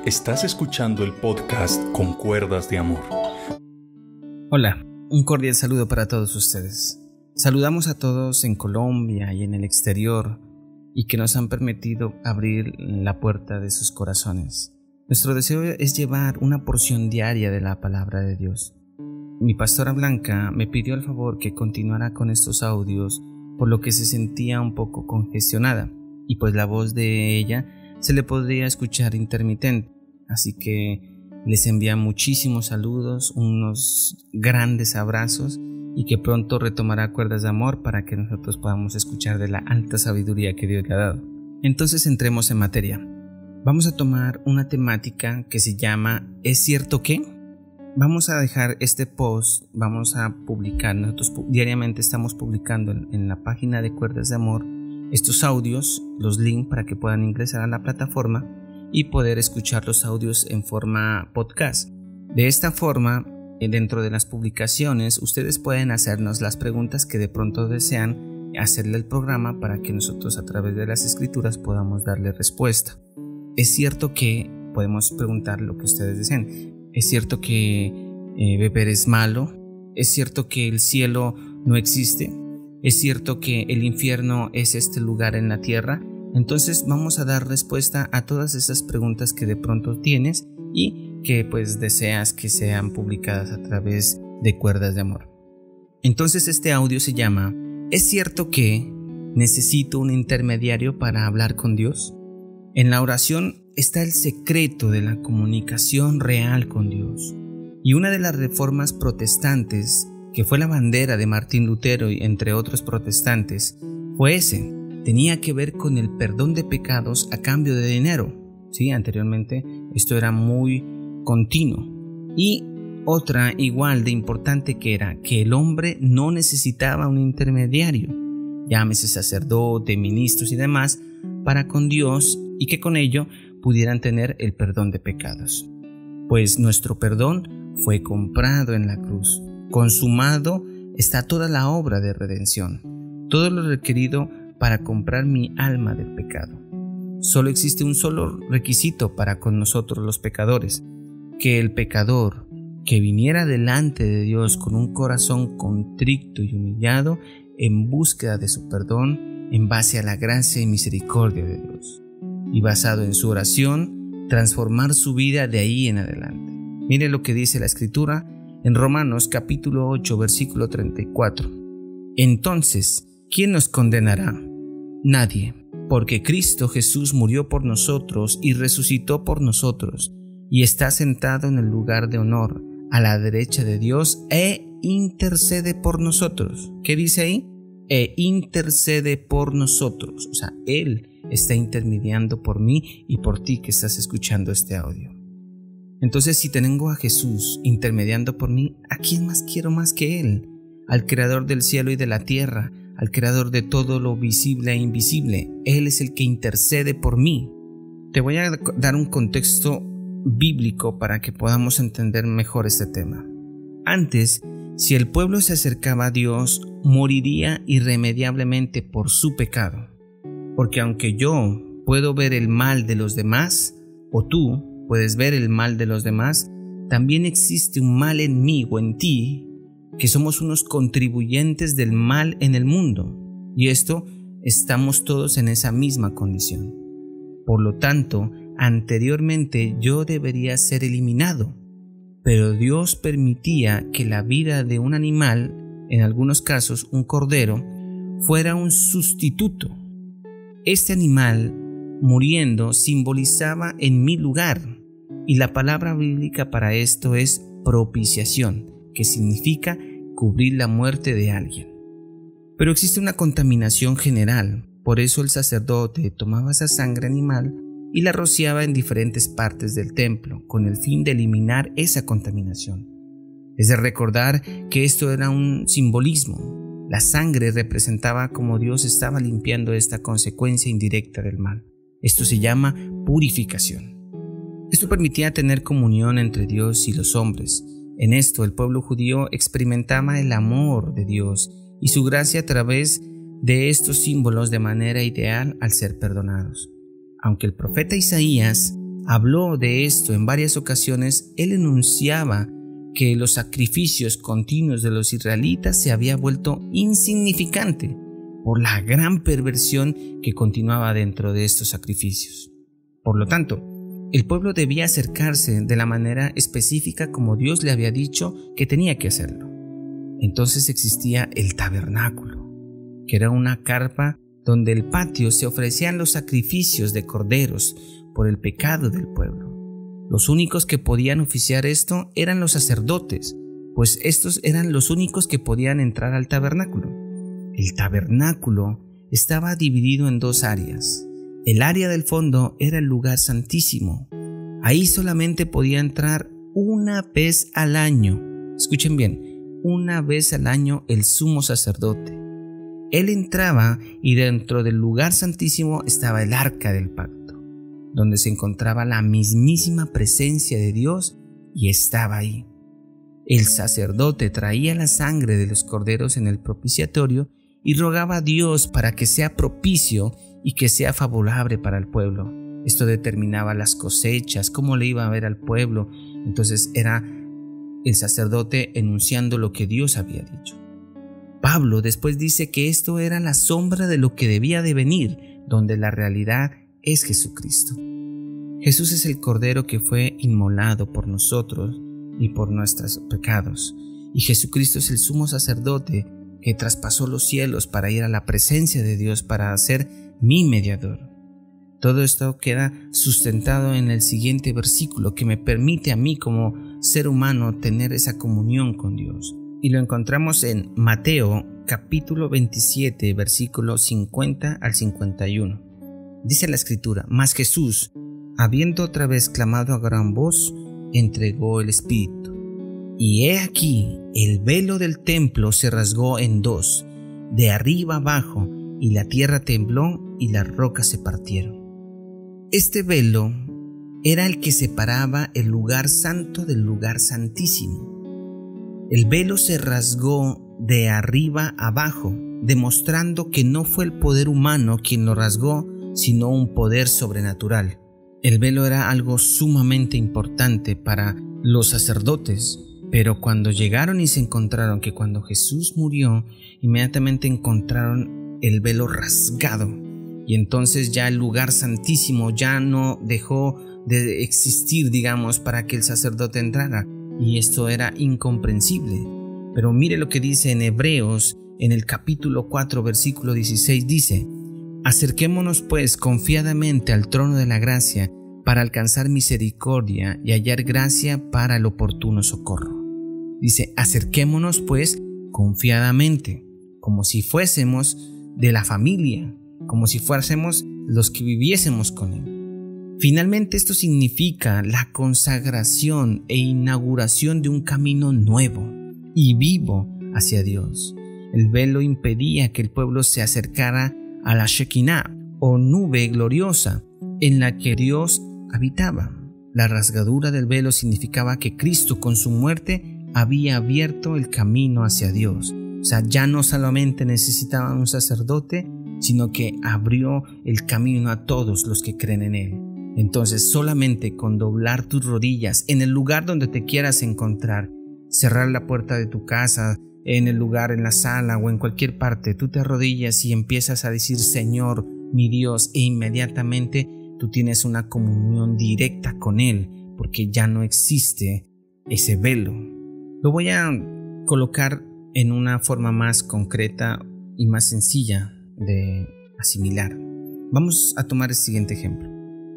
Estás escuchando el podcast Con Cuerdas de Amor. Hola, un cordial saludo para todos ustedes. Saludamos a todos en Colombia y en el exterior y que nos han permitido abrir la puerta de sus corazones. Nuestro deseo es llevar una porción diaria de la palabra de Dios. Mi pastora Blanca me pidió el favor que continuara con estos audios, por lo que se sentía un poco congestionada y pues la voz de ella se le podría escuchar intermitente. Así que les envía muchísimos saludos, unos grandes abrazos y que pronto retomará Cuerdas de Amor para que nosotros podamos escuchar de la alta sabiduría que Dios le ha dado. Entonces entremos en materia. Vamos a tomar una temática que se llama ¿Es cierto que? Vamos a dejar este post, vamos a publicar, nosotros diariamente estamos publicando en la página de Cuerdas de Amor estos audios, los links para que puedan ingresar a la plataforma y poder escuchar los audios en forma podcast. De esta forma, dentro de las publicaciones, ustedes pueden hacernos las preguntas que de pronto desean hacerle al programa para que nosotros a través de las escrituras podamos darle respuesta. Es cierto que podemos preguntar lo que ustedes deseen. Es cierto que beber es malo. Es cierto que el cielo no existe. Es cierto que el infierno es este lugar en la tierra. Entonces vamos a dar respuesta a todas esas preguntas que de pronto tienes y que pues deseas que sean publicadas a través de Cuerdas de Amor. Entonces este audio se llama ¿Es cierto que necesito un intermediario para hablar con Dios? En la oración está el secreto de la comunicación real con Dios. Y una de las reformas protestantes, que fue la bandera de Martín Lutero y entre otros protestantes, fue ese. Tenía que ver con el perdón de pecados a cambio de dinero. Sí, anteriormente esto era muy continuo. Y otra igual de importante que era que el hombre no necesitaba un intermediario, llámese sacerdote, ministros y demás, para con Dios y que con ello pudieran tener el perdón de pecados. Pues nuestro perdón fue comprado en la cruz. Consumado está toda la obra de redención, todo lo requerido para comprar mi alma del pecado. Solo existe un solo requisito para con nosotros los pecadores, que el pecador que viniera delante de Dios con un corazón contrito y humillado en búsqueda de su perdón en base a la gracia y misericordia de Dios, y basado en su oración, transformar su vida de ahí en adelante. Mire lo que dice la Escritura en Romanos capítulo 8, versículo 34. Entonces, ¿quién nos condenará? Nadie, porque Cristo Jesús murió por nosotros y resucitó por nosotros, y está sentado en el lugar de honor, a la derecha de Dios, e intercede por nosotros. ¿Qué dice ahí? E intercede por nosotros. O sea, Él está intermediando por mí y por ti que estás escuchando este audio. Entonces, si tengo a Jesús intermediando por mí, ¿a quién más quiero más que Él? Al Creador del cielo y de la tierra, al Creador de todo lo visible e invisible. Él es el que intercede por mí. Te voy a dar un contexto bíblico para que podamos entender mejor este tema. Antes, si el pueblo se acercaba a Dios, moriría irremediablemente por su pecado. Porque aunque yo puedo ver el mal de los demás, o tú puedes ver el mal de los demás, también existe un mal en mí o en ti, que somos unos contribuyentes del mal en el mundo. Y esto, estamos todos en esa misma condición. Por lo tanto, anteriormente yo debería ser eliminado. Pero Dios permitía que la vida de un animal, en algunos casos un cordero, fuera un sustituto. Este animal, muriendo, simbolizaba en mi lugar, y la palabra bíblica para esto es propiciación, que significa cubrir la muerte de alguien. Pero existe una contaminación general, por eso el sacerdote tomaba esa sangre animal y la rociaba en diferentes partes del templo, con el fin de eliminar esa contaminación. Es de recordar que esto era un simbolismo. La sangre representaba cómo Dios estaba limpiando esta consecuencia indirecta del mal. Esto se llama purificación. Esto permitía tener comunión entre Dios y los hombres. En esto el pueblo judío experimentaba el amor de Dios y su gracia a través de estos símbolos de manera ideal al ser perdonados. Aunque el profeta Isaías habló de esto en varias ocasiones, él enunciaba que los sacrificios continuos de los israelitas se había vuelto insignificante por la gran perversión que continuaba dentro de estos sacrificios. Por lo tanto, el pueblo debía acercarse de la manera específica como Dios le había dicho que tenía que hacerlo. Entonces existía el tabernáculo, que era una carpa donde el patio se ofrecían los sacrificios de corderos por el pecado del pueblo. Los únicos que podían oficiar esto eran los sacerdotes, pues estos eran los únicos que podían entrar al tabernáculo. El tabernáculo estaba dividido en dos áreas. El área del fondo era el lugar santísimo. Ahí solamente podía entrar una vez al año. Escuchen bien, una vez al año el sumo sacerdote. Él entraba y dentro del lugar santísimo estaba el arca del pacto, donde se encontraba la mismísima presencia de Dios y estaba ahí. El sacerdote traía la sangre de los corderos en el propiciatorio y rogaba a Dios para que sea propicio y que sea favorable para el pueblo. Esto determinaba las cosechas, cómo le iba a ver al pueblo. Entonces era el sacerdote enunciando lo que Dios había dicho. Pablo después dice que esto era la sombra de lo que debía de venir, donde la realidad es Jesucristo. Jesús es el Cordero que fue inmolado por nosotros y por nuestros pecados. Y Jesucristo es el sumo sacerdote que traspasó los cielos para ir a la presencia de Dios, para ser mi mediador. Todo esto queda sustentado en el siguiente versículo que me permite a mí como ser humano tener esa comunión con Dios. Y lo encontramos en Mateo capítulo 27, versículo 50 al 51. Dice la escritura: Mas Jesús, habiendo otra vez clamado a gran voz, entregó el Espíritu. Y he aquí, el velo del templo se rasgó en dos, de arriba abajo, y la tierra tembló y las rocas se partieron. Este velo era el que separaba el lugar santo del lugar santísimo. El velo se rasgó de arriba abajo, demostrando que no fue el poder humano quien lo rasgó, sino un poder sobrenatural. El velo era algo sumamente importante para los sacerdotes, pero cuando llegaron y se encontraron que cuando Jesús murió, inmediatamente encontraron el velo rasgado, y entonces ya el lugar santísimo ya no dejó de existir, digamos, para que el sacerdote entrara, y esto era incomprensible. Pero mire lo que dice en Hebreos, en el capítulo 4, versículo 16, dice: Acerquémonos pues confiadamente al trono de la gracia, para alcanzar misericordia y hallar gracia para el oportuno socorro. Dice: acerquémonos pues confiadamente, como si fuésemos de la familia, como si fuésemos los que viviésemos con Él. Finalmente esto significa la consagración e inauguración de un camino nuevo y vivo hacia Dios. El velo impedía que el pueblo se acercara a la Shekinah, o nube gloriosa, en la que Dios habitaba. La rasgadura del velo significaba que Cristo con su muerte había abierto el camino hacia Dios. O sea, ya no solamente necesitaban un sacerdote, sino que abrió el camino a todos los que creen en Él. Entonces, solamente con doblar tus rodillas en el lugar donde te quieras encontrar, cerrar la puerta de tu casa, en el lugar, en la sala o en cualquier parte, tú te arrodillas y empiezas a decir: Señor, mi Dios, e inmediatamente tú tienes una comunión directa con Él, porque ya no existe ese velo. Lo voy a colocar en una forma más concreta y más sencilla de asimilar. Vamos a tomar el siguiente ejemplo.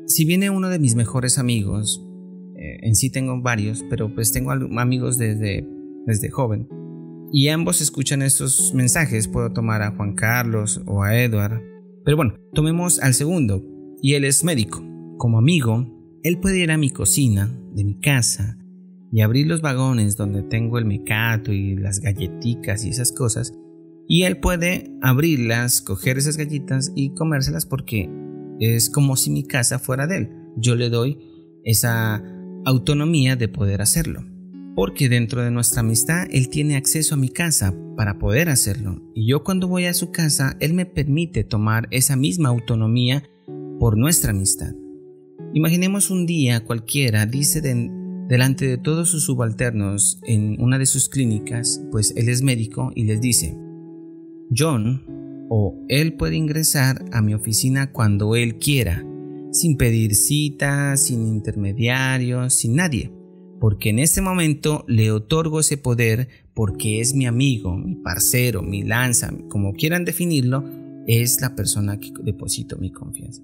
Si viene uno de mis mejores amigos, en sí tengo varios, pero pues tengo amigos desde joven, y ambos escuchan estos mensajes. Puedo tomar a Juan Carlos o a Edward, pero bueno, tomemos al segundo, y él es médico. Como amigo, él puede ir a mi cocina de mi casa y abrir los vagones donde tengo el mecato y las galletitas y esas cosas, y él puede abrirlas, coger esas galletas y comérselas, porque es como si mi casa fuera de él. Yo le doy esa autonomía de poder hacerlo, porque dentro de nuestra amistad él tiene acceso a mi casa para poder hacerlo, y yo cuando voy a su casa él me permite tomar esa misma autonomía por nuestra amistad. Imaginemos un día cualquiera, dice delante de todos sus subalternos en una de sus clínicas, pues él es médico, y les dice: John o él puede ingresar a mi oficina cuando él quiera, sin pedir cita, sin intermediarios, sin nadie, porque en este momento le otorgo ese poder porque es mi amigo, mi parcero, mi lanza, como quieran definirlo, es la persona que deposito mi confianza.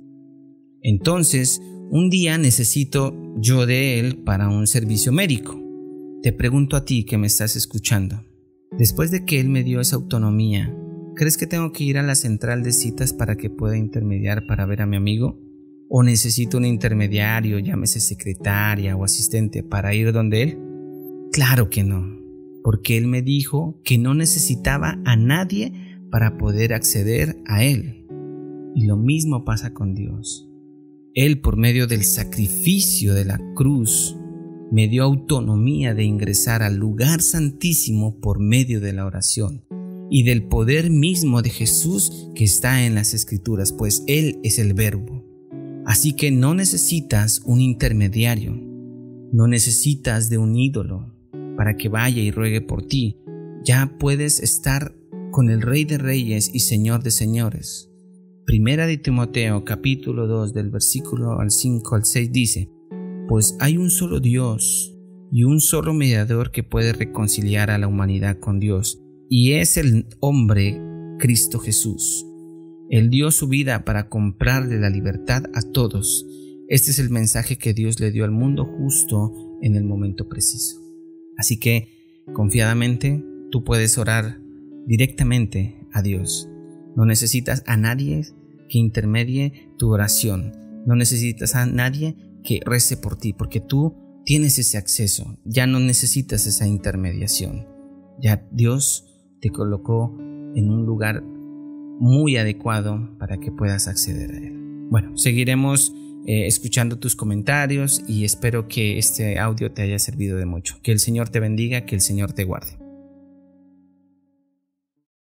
Entonces, un día necesito yo de él para un servicio médico. Te pregunto a ti que me estás escuchando, después de que él me dio esa autonomía, ¿crees que tengo que ir a la central de citas para que pueda intermediar para ver a mi amigo? ¿O necesito un intermediario, llámese secretaria o asistente, para ir donde él? Claro que no, porque él me dijo que no necesitaba a nadie para poder acceder a él. Y lo mismo pasa con Dios. Él, por medio del sacrificio de la cruz, me dio autonomía de ingresar al lugar santísimo por medio de la oración y del poder mismo de Jesús que está en las Escrituras, pues Él es el Verbo. Así que no necesitas un intermediario, no necesitas de un ídolo para que vaya y ruegue por ti. Ya puedes estar con el Rey de Reyes y Señor de Señores. Primera de Timoteo, capítulo 2, del versículo al 5 al 6 dice: Pues hay un solo Dios y un solo mediador que puede reconciliar a la humanidad con Dios, y es el hombre Cristo Jesús. Él dio su vida para comprarle la libertad a todos. Este es el mensaje que Dios le dio al mundo justo en el momento preciso. Así que, confiadamente, tú puedes orar directamente a Dios. No necesitas a nadie que intermedie tu oración. No necesitas a nadie que rece por ti, porque tú tienes ese acceso. Ya no necesitas esa intermediación. Ya Dios te colocó en un lugar muy adecuado para que puedas acceder a Él. Bueno, seguiremos escuchando tus comentarios y espero que este audio te haya servido de mucho. Que el Señor te bendiga, que el Señor te guarde.